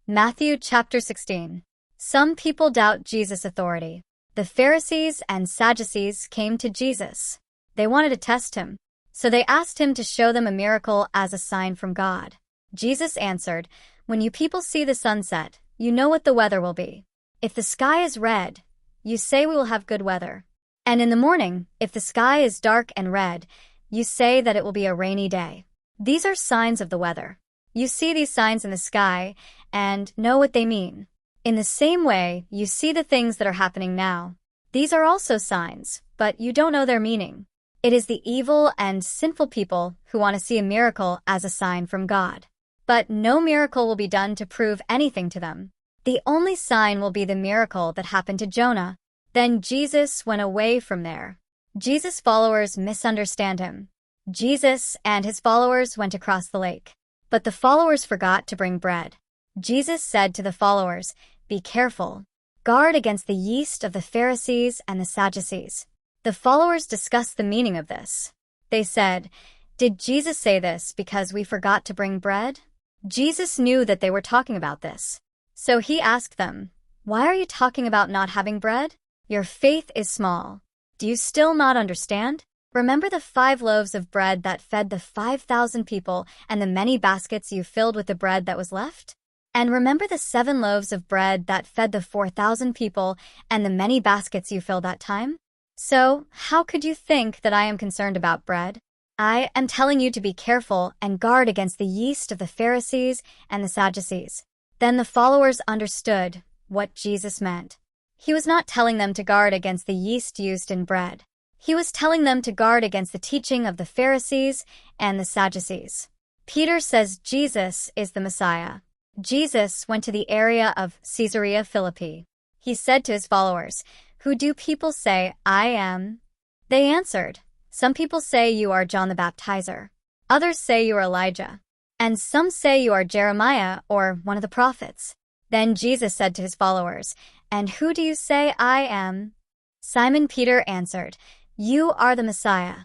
Matthew chapter 16. Some people doubt Jesus' authority. The Pharisees and Sadducees came to Jesus. They wanted to test him, so they asked him to show them a miracle as a sign from God. Jesus answered, "When you people see the sunset, you know what the weather will be. If the sky is red, you say we will have good weather. And in the morning, if the sky is dark and red, you say that it will be a rainy day. These are signs of the weather. You see these signs in the sky and know what they mean. In the same way, you see the things that are happening now. These are also signs, but you don't know their meaning. It is the evil and sinful people who want to see a miracle as a sign from God. But no miracle will be done to prove anything to them. The only sign will be the miracle that happened to Jonah." Then Jesus went away from there. Jesus' followers misunderstand him. Jesus and his followers went across the lake, but the followers forgot to bring bread. Jesus said to the followers, "Be careful. Guard against the yeast of the Pharisees and the Sadducees." The followers discussed the meaning of this. They said, "Did Jesus say this because we forgot to bring bread?" Jesus knew that they were talking about this. So he asked them, "Why are you talking about not having bread? Your faith is small. Do you still not understand? Remember the 5 loaves of bread that fed the 5,000 people and the many baskets you filled with the bread that was left? And remember the 7 loaves of bread that fed the 4,000 people and the many baskets you filled that time? So, how could you think that I am concerned about bread? I am telling you to be careful and guard against the yeast of the Pharisees and the Sadducees." Then the followers understood what Jesus meant. He was not telling them to guard against the yeast used in bread. He was telling them to guard against the teaching of the Pharisees and the Sadducees. Peter says Jesus is the Messiah. Jesus went to the area of Caesarea Philippi. He said to his followers, "Who do people say I am?" They answered, "Some people say you are John the Baptizer. Others say you are Elijah. And some say you are Jeremiah or one of the prophets." Then Jesus said to his followers, "And who do you say I am?" Simon Peter answered, "You are the Messiah,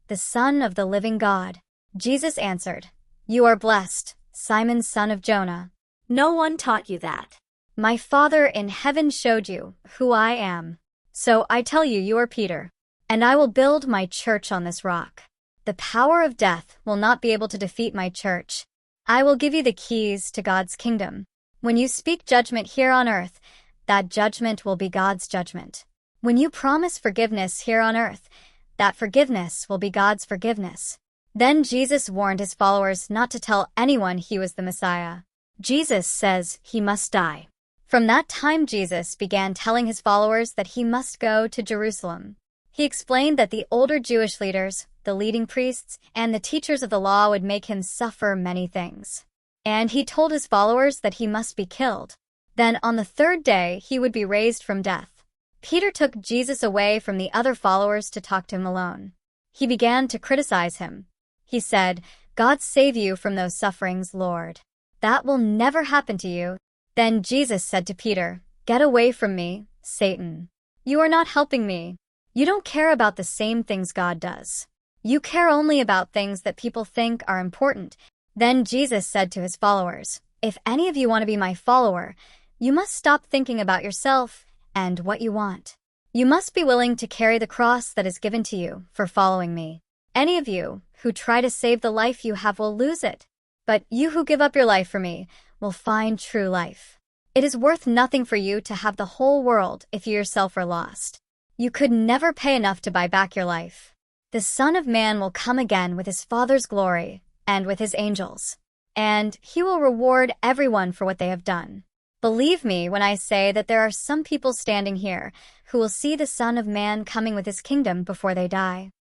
the Son of the living God." Jesus answered, "You are blessed, Simon, son of Jonah. No one taught you that. My Father in heaven showed you who I am. So I tell you, you are Peter, and I will build my church on this rock. The power of death will not be able to defeat my church. I will give you the keys to God's kingdom. When you speak judgment here on earth, that judgment will be God's judgment. When you promise forgiveness here on earth, that forgiveness will be God's forgiveness." Then Jesus warned his followers not to tell anyone he was the Messiah. Jesus says he must die. From that time, Jesus began telling his followers that he must go to Jerusalem. He explained that the older Jewish leaders, the leading priests, and the teachers of the law would make him suffer many things. And he told his followers that he must be killed. Then on the 3rd day, he would be raised from death. Peter took Jesus away from the other followers to talk to him alone. He began to criticize him. He said, "God save you from those sufferings, Lord. That will never happen to you." Then Jesus said to Peter, "Get away from me, Satan. You are not helping me. You don't care about the same things God does. You care only about things that people think are important." Then Jesus said to his followers, "If any of you want to be my follower, you must stop thinking about yourself and what you want. You must be willing to carry the cross that is given to you for following me. Any of you who try to save the life you have will lose it, but you who give up your life for me will find true life. It is worth nothing for you to have the whole world if you yourself are lost. You could never pay enough to buy back your life. The Son of Man will come again with his Father's glory and with his angels, and he will reward everyone for what they have done. Believe me when I say that there are some people standing here who will see the Son of Man coming with his kingdom before they die."